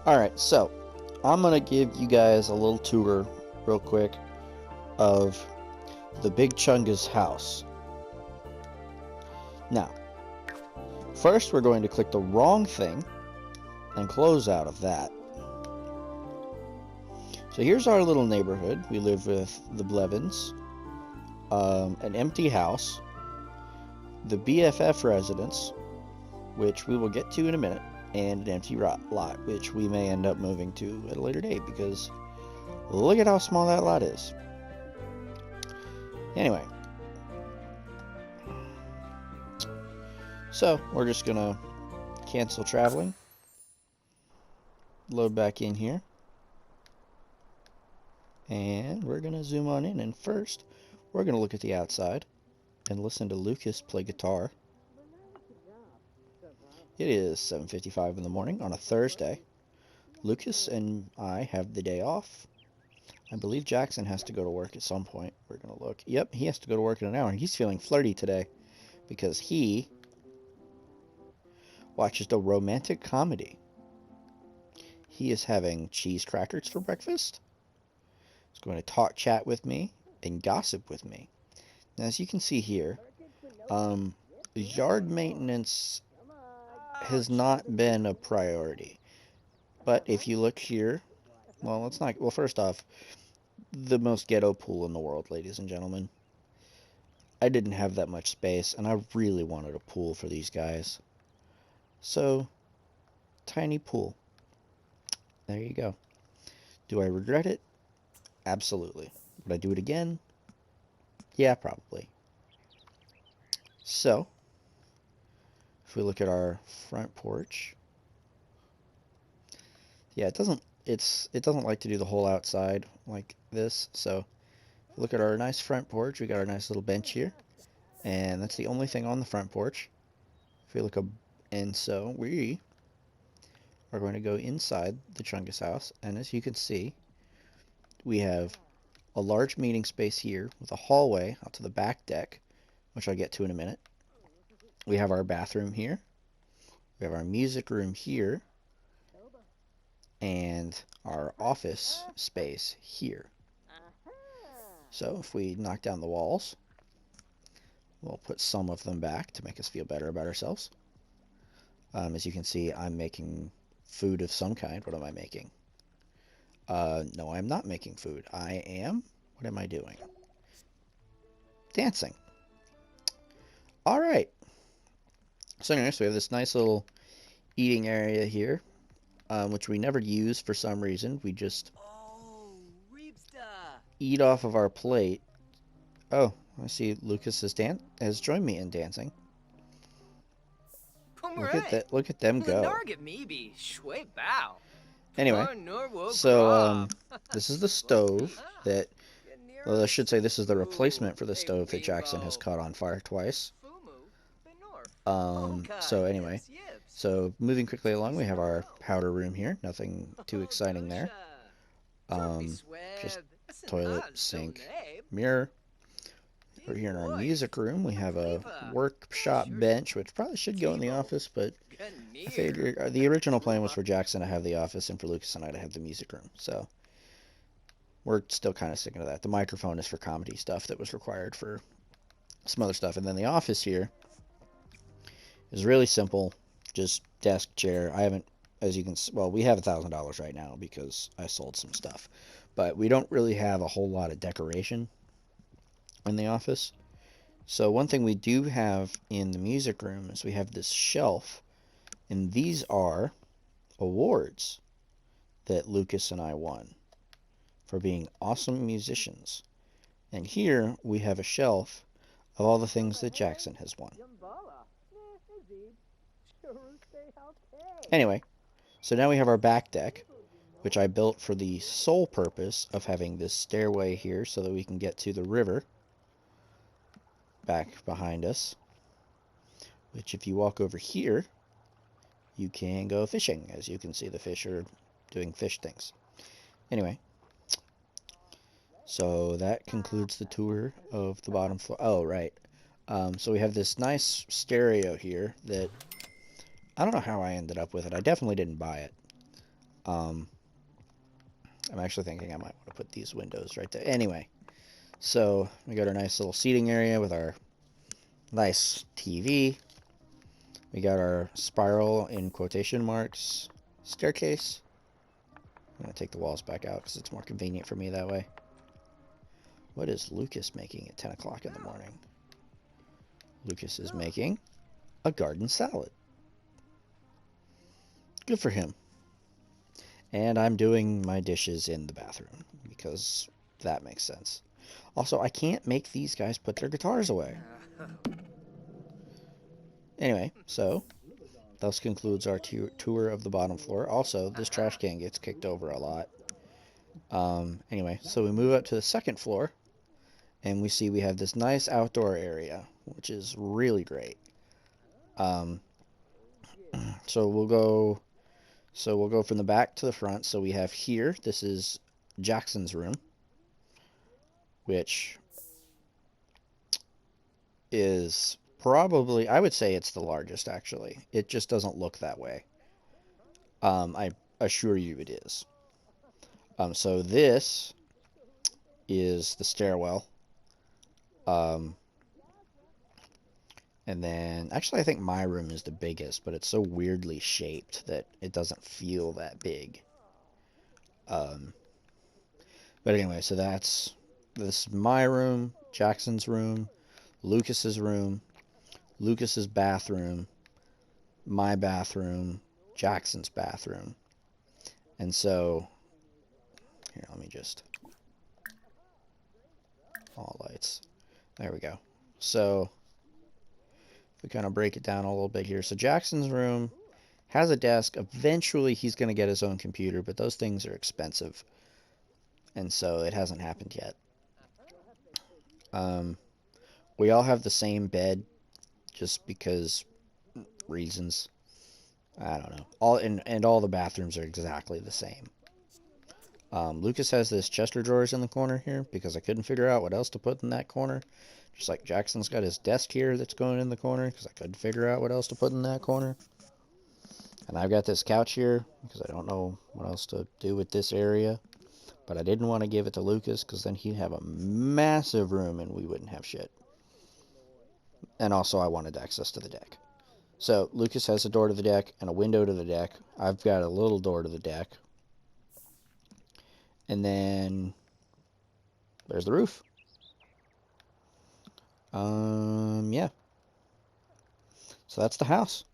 Alright, so I'm gonna give you guys a little tour real quick of the Big Chungus house. Now, first we're going to click the wrong thing and close out of that. So here's our little neighborhood. We live with the Blevins, an empty house, the BFF residence, which we will get to in a minute, and an empty lot, which we may end up moving to at a later date because look at how small that lot is. Anyway, so we're just gonna cancel traveling, load back in here, and we're gonna zoom on in. And first, we're gonna look at the outside and listen to Lucas play guitar. It is 7:55 in the morning on a Thursday. Lucas and I have the day off. I believe Jackson has to go to work at some point. We're going to look. Yep, he has to go to work in an hour. He's feeling flirty today because he watches a romantic comedy. He is having cheese crackers for breakfast. He's going to chat with me and gossip with me. Now, as you can see here, yard maintenance has not been a priority. But if you look here, well, it's not. Well, first off, the most ghetto pool in the world, ladies and gentlemen. I didn't have that much space, and I really wanted a pool for these guys. So, tiny pool. There you go. Do I regret it? Absolutely. Would I do it again? Yeah, probably. So, if we look at our front porch, yeah, it doesn't like to do the whole outside like this. So, look at our nice front porch. We got our nice little bench here, and that's the only thing on the front porch. If we look up, and so we are going to go inside the Chungus house, and as you can see, we have a large meeting space here with a hallway out to the back deck, which I'll get to in a minute. We have our bathroom here. We have our music room here, and our office space here. So if we knock down the walls, we'll put some of them back to make us feel better about ourselves. As you can see, I'm making food of some kind. What am I making? No, I'm not making food. What am I doing? Dancing. All right. So anyway, so we have this nice little eating area here, which we never use for some reason. We just eat off of our plate. Oh, I see Lucas has joined me in dancing. Look at them go. Anyway, so this is the stove that, well, I should say this is the replacement for the stove that Jackson has caught on fire twice. So anyway, so moving quickly along, we have our powder room here. Nothing too exciting there. Just toilet, sink, mirror. We're here in our music room. We have a workshop bench, which probably should go in the office, but I figured the original plan was for Jackson to have the office and for Lucas and I to have the music room. So we're still kind of sticking to that. The microphone is for comedy stuff that was required for some other stuff. And then the office here is really simple, just desk, chair. I haven't, as you can, well, we have $1,000 right now because I sold some stuff, but we don't really have a whole lot of decoration in the office. So one thing we do have in the music room is we have this shelf, and these are awards that Lucas and I won for being awesome musicians. And here we have a shelf of all the things that Jackson has won. Anyway, so now we have our back deck, which I built for the sole purpose of having this stairway here so that we can get to the river back behind us, which if you walk over here, you can go fishing. As you can see, the fish are doing fish things. Anyway, so that concludes the tour of the bottom floor. Oh, right. So we have this nice stereo here that I don't know how I ended up with it. I definitely didn't buy it. I'm actually thinking I might want to put these windows right there. Anyway, so we got our nice little seating area with our nice TV. We got our spiral in quotation marks staircase. I'm going to take the walls back out because it's more convenient for me that way. What is Lucas making at 10 o'clock in the morning? Lucas is making a garden salad. Good for him. And I'm doing my dishes in the bathroom because that makes sense. Also, I can't make these guys put their guitars away. Anyway, so thus concludes our tour of the bottom floor. Also, this trash can gets kicked over a lot. Anyway, so we move up to the second floor, and we see we have this nice outdoor area, which is really great. So we'll go from the back to the front. So we have here, this is Jackson's room, which is probably, I would say it's the largest, actually. It just doesn't look that way. I assure you it is. So this is the stairwell. And then, actually, I think my room is the biggest, but it's so weirdly shaped that it doesn't feel that big. But anyway, so this is my room, Jackson's room, Lucas's room, Lucas's bathroom, my bathroom, Jackson's bathroom. And so, here, let me just, all lights. There we go. So, we kind of break it down a little bit here. So Jackson's room has a desk. Eventually, he's going to get his own computer, but those things are expensive. And so it hasn't happened yet. We all have the same bed just because reasons. I don't know. And all the bathrooms are exactly the same. Lucas has this chest of drawers in the corner here because I couldn't figure out what else to put in that corner. Just like Jackson's got his desk here that's going in the corner because I couldn't figure out what else to put in that corner. And I've got this couch here because I don't know what else to do with this area. But I didn't want to give it to Lucas because then he'd have a massive room and we wouldn't have shit. And also I wanted access to the deck. So Lucas has a door to the deck and a window to the deck. I've got a little door to the deck. And then there's the roof. Yeah. So that's the house.